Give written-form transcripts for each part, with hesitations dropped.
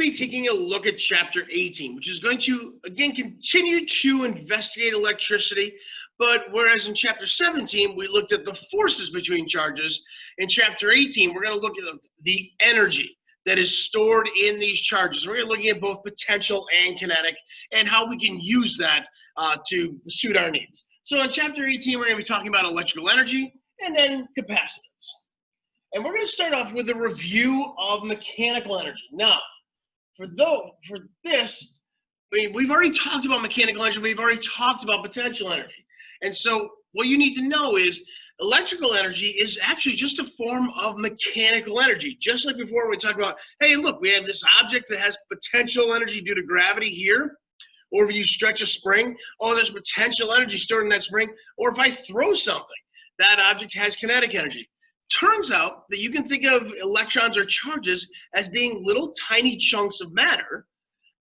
be taking a look at Chapter 18, which is going to, again, continue to investigate electricity. But whereas in Chapter 17, we looked at the forces between charges, in Chapter 18, we're going to look at the energy that is stored in these charges. We're looking at both potential and kinetic and how we can use that to suit our needs. So in Chapter 18, we're going to be talking about electrical energy and then capacitance. And we're going to start off with a review of mechanical energy. Now, for this, we've already talked about mechanical energy. We've already talked about potential energy. And so what you need to know is electrical energy is actually just a form of mechanical energy. Just like before we talked about, hey, look, we have this object that has potential energy due to gravity here. Or if you stretch a spring, oh, there's potential energy stored in that spring. Or if I throw something, that object has kinetic energy. Turns out that you can think of electrons or charges as being little tiny chunks of matter.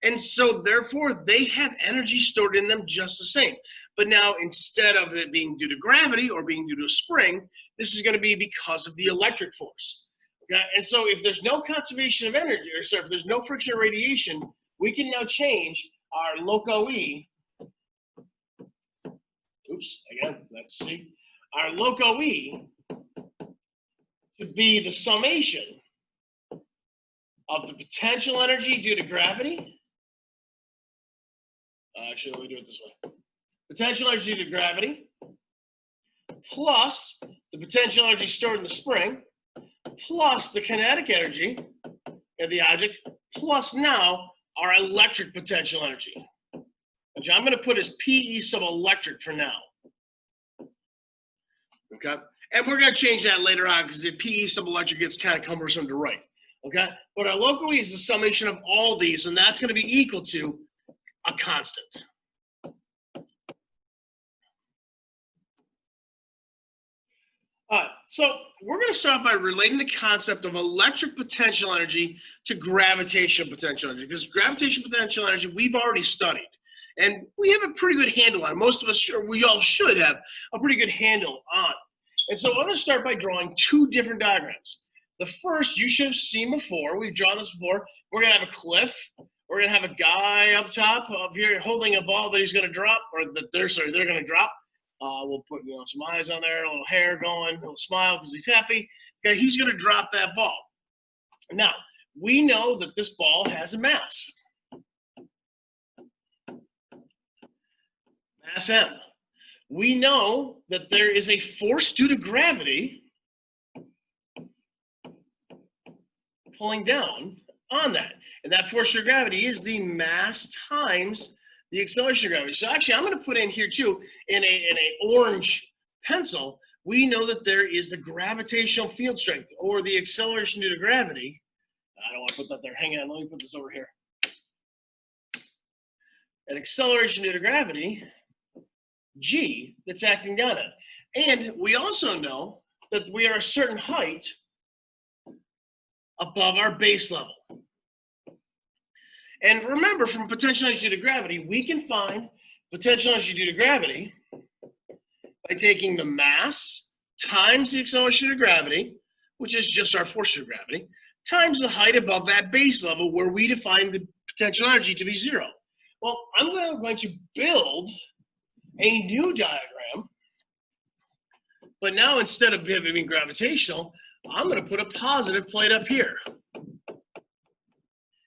And so therefore, they have energy stored in them just the same. But now, instead of it being due to gravity or being due to a spring, this is going to be because of the electric force. Okay? And so if there's no conservation of energy, or so if there's no friction or radiation, we can now change our loco E. Oops, again, let's see. Our loco E to be the summation of the potential energy due to gravity. Actually, let me do it this way. Potential energy due to gravity plus the potential energy stored in the spring plus the kinetic energy of the object plus now our electric potential energy, which I'm going to put as PE sub electric for now. Okay? And we're going to change that later on because the PE sub electric gets kind of cumbersome to write. Okay? But our local E is the summation of all these, and that's going to be equal to a constant. So we're going to start by relating the concept of electric potential energy to gravitational potential energy, because gravitational potential energy we've already studied, and we have a pretty good handle on it. Most of us, we all should have a pretty good handle on. And so I'm going to start by drawing two different diagrams. The first you should have seen before. We've drawn this before. We're going to have a cliff. We're going to have a guy up top up here holding a ball that he's going to drop, or that they're going to drop. We'll put some eyes on there, a little hair going, a little smile because he's happy. Okay, he's going to drop that ball. Now, we know that this ball has a mass. Mass M. We know that there is a force due to gravity pulling down on that. And that force due to gravity is the mass times the acceleration of gravity. So actually, I'm going to put in here too, in a orange pencil, we know that there is the gravitational field strength, or the acceleration due to gravity. I don't want to put that there. Hang on, let me put this over here. An acceleration due to gravity, G, that's acting down it. And we also know that we are a certain height above our base level. And remember, from potential energy due to gravity, we can find potential energy due to gravity by taking the mass times the acceleration due to gravity, which is just our force due to gravity, times the height above that base level where we define the potential energy to be 0. Well, I'm going to build a new diagram, but now instead of it being gravitational, I'm going to put a positive plate up here.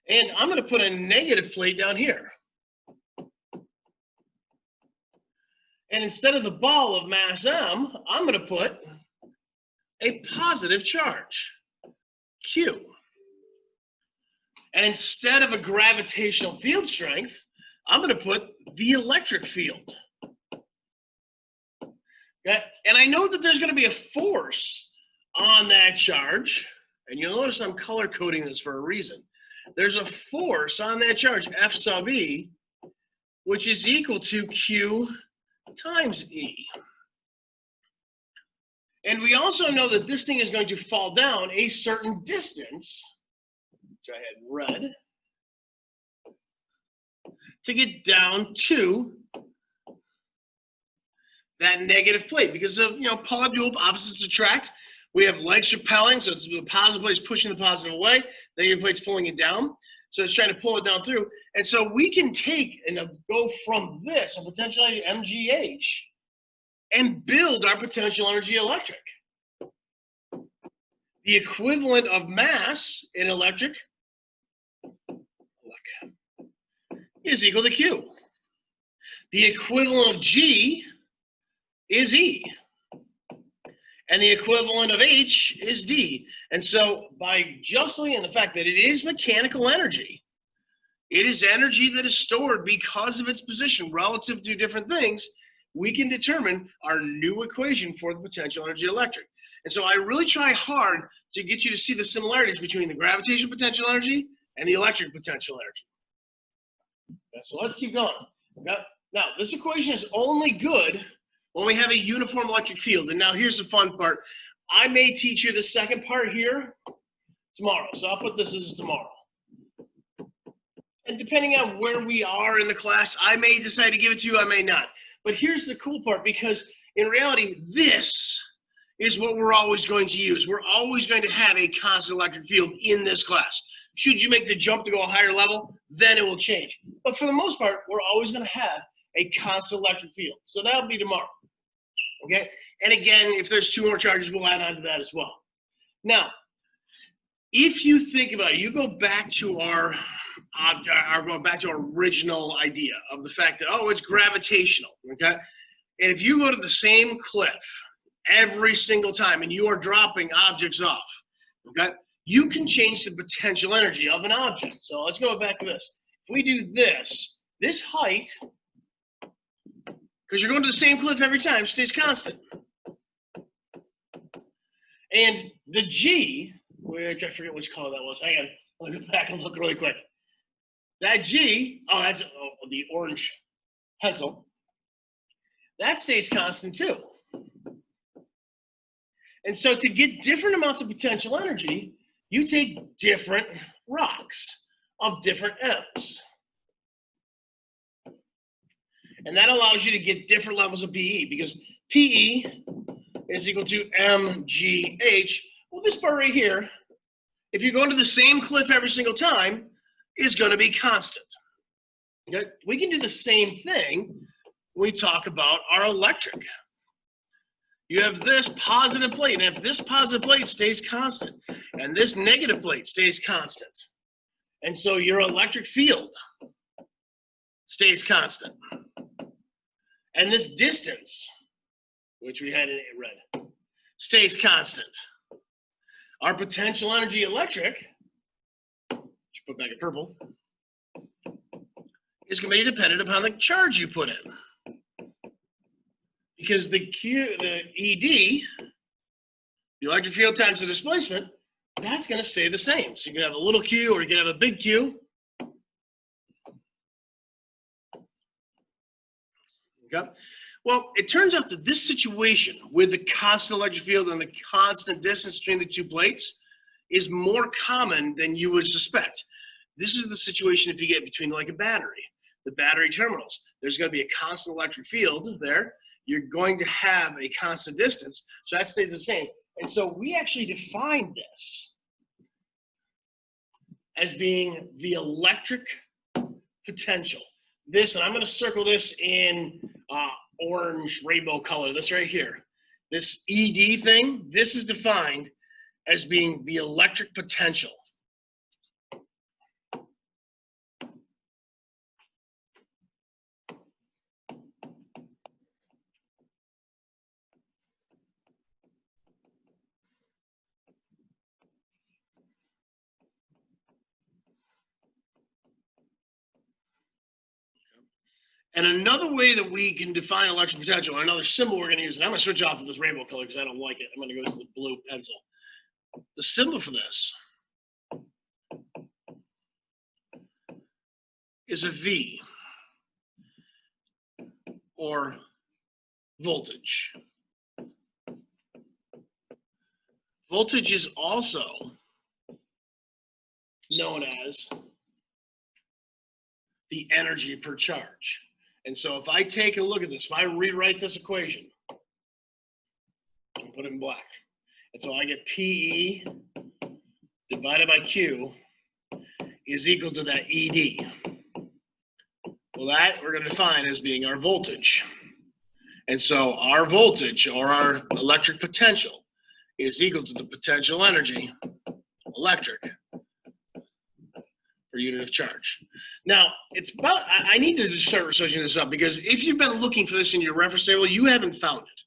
And I'm going to put a negative plate down here. And instead of the ball of mass M, I'm going to put a positive charge, Q. And instead of a gravitational field strength, I'm going to put the electric field. Okay? And I know that there's going to be a force on that charge. And you'll notice I'm color coding this for a reason. There's a force on that charge, F sub E, which is equal to Q times E. And we also know that this thing is going to fall down a certain distance, which I had red, to get down to that negative plate. Because of, pull-up dual opposites attract. We have legs repelling, so it's the positive plate is pushing the positive away. The negative plate's pulling it down. So it's trying to pull it down through. And so we can take and go from this, a potential energy MGH, and build our potential energy electric. The equivalent of mass in electric is equal to Q. The equivalent of G is E. And the equivalent of H is D. And so by just looking at the fact that it is mechanical energy, it is energy that is stored because of its position relative to different things, we can determine our new equation for the potential energy electric. And so I really try hard to get you to see the similarities between the gravitational potential energy and the electric potential energy. Okay, so let's keep going. Okay? Now, this equation is only good when we have a uniform electric field. And now here's the fun part. I may teach you the second part here tomorrow. So I'll put this as tomorrow. And depending on where we are in the class, I may decide to give it to you, I may not. But here's the cool part, because in reality, this is what we're always going to use. We're always going to have a constant electric field in this class. Should you make the jump to go a higher level, then it will change. But for the most part, we're always going to have a constant electric field. So that'll be tomorrow. Okay? And again, if there's 2 more charges, we'll add on to that as well. Now, if you think about it, you go back to our original idea of the fact that, oh, it's gravitational, okay? And if you go to the same cliff every single time and you are dropping objects off, okay, you can change the potential energy of an object. So let's go back to this. If we do this height, because you're going to the same cliff every time, stays constant. And the G, which I forget which color that was. Hang on, let me go back and look really quick. That G, that's the orange pencil, that stays constant too. And so to get different amounts of potential energy, you take different rocks of different M's. And that allows you to get different levels of PE, because PE is equal to MGH. Well, this part right here, if you go into the same cliff every single time, is going to be constant. Okay? We can do the same thing when we talk about our electric. You have this positive plate, and if this positive plate stays constant, and this negative plate stays constant, and so your electric field stays constant, and this distance, which we had in red, stays constant. Our potential energy electric, put back in purple, is going to be dependent upon the charge you put in. Because the ED, the electric field times the displacement, that's going to stay the same. So you can have a little Q or you can have a big Q. Okay. Well, it turns out that this situation with the constant electric field and the constant distance between the 2 plates is more common than you would suspect. This is the situation if you get between like a battery, the battery terminals. There's going to be a constant electric field there. You're going to have a constant distance, so that stays the same. And so we actually define this as being the electric potential. This, and I'm going to circle this in orange rainbow color, this right here. This ED thing, this is defined as being the electric potential. And another way that we can define electric potential, or another symbol we're going to use, and I'm going to switch off to this rainbow color because I don't like it. I'm going to go to the blue pencil. The symbol for this is a V, or voltage. Voltage is also known as the energy per charge. And so if I take a look at this, if I rewrite this equation, and put it in black, and so I get PE divided by Q is equal to that ED. Well, that we're going to define as being our voltage. And so our voltage, or our electric potential, is equal to the potential energy, electric, per unit of charge. Now, it's about, I need to just start researching this up, because if you've been looking for this in your reference table, you haven't found it.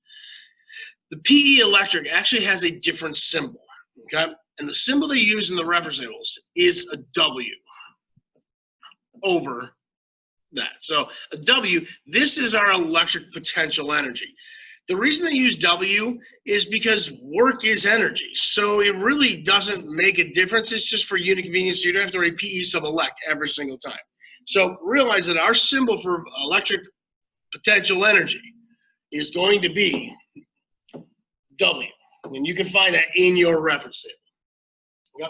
The PE electric actually has a different symbol, okay? And the symbol they use in the reference tables is a W over that. So a W, this is our electric potential energy. The reason they use W is because work is energy. So it really doesn't make a difference. It's just for unit convenience. You don't have to write PE sub elect every single time. So realize that our symbol for electric potential energy is going to be W. And you can find that in your reference table. Yep.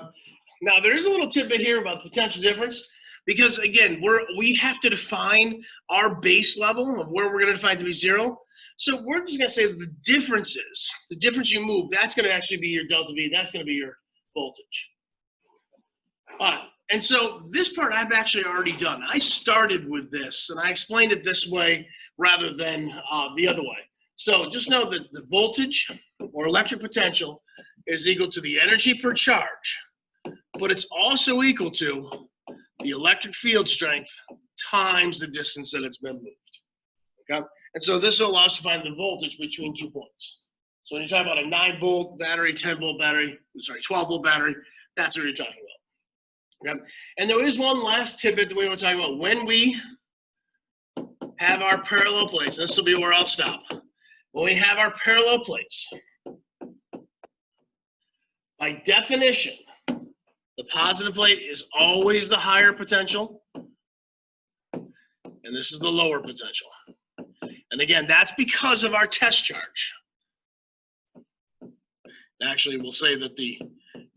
Now, there's a little tidbit here about potential difference, because, again, we have to define our base level of where we're going to define to be 0. So we're just going to say the differences, the difference you move, that's going to actually be your delta V. That's going to be your voltage. All right. And so this part I've actually already done. I started with this, and I explained it this way rather than the other way. So just know that the voltage, or electric potential, is equal to the energy per charge, but it's also equal to the electric field strength times the distance that it's been moved. Okay? And so this will allow us to find the voltage between 2 points. So when you're talking about a 9-volt battery, 12-volt battery, that's what you're talking about. Okay? And there is one last tidbit that we want to talk about. When we have our parallel plates, this will be where I'll stop. When we have our parallel plates, by definition, the positive plate is always the higher potential, and this is the lower potential. And again, that's because of our test charge. Actually, we'll say that the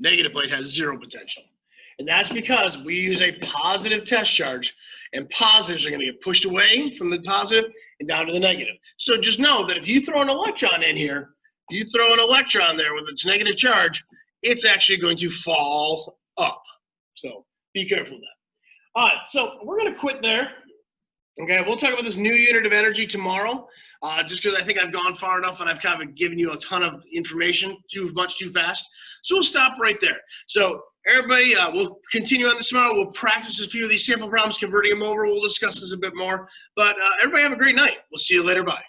negative plate has 0 potential. And that's because we use a positive test charge, and positives are going to get pushed away from the positive and down to the negative. So just know that if you throw an electron in here, if you throw an electron there with its negative charge, it's actually going to fall up. So be careful of that. All right, so we're going to quit there. Okay, we'll talk about this new unit of energy tomorrow, just because I think I've gone far enough and I've kind of given you a ton of information too fast. So we'll stop right there. So everybody, we'll continue on this tomorrow. We'll practice a few of these sample problems, converting them over. We'll discuss this a bit more. But everybody have a great night. We'll see you later. Bye.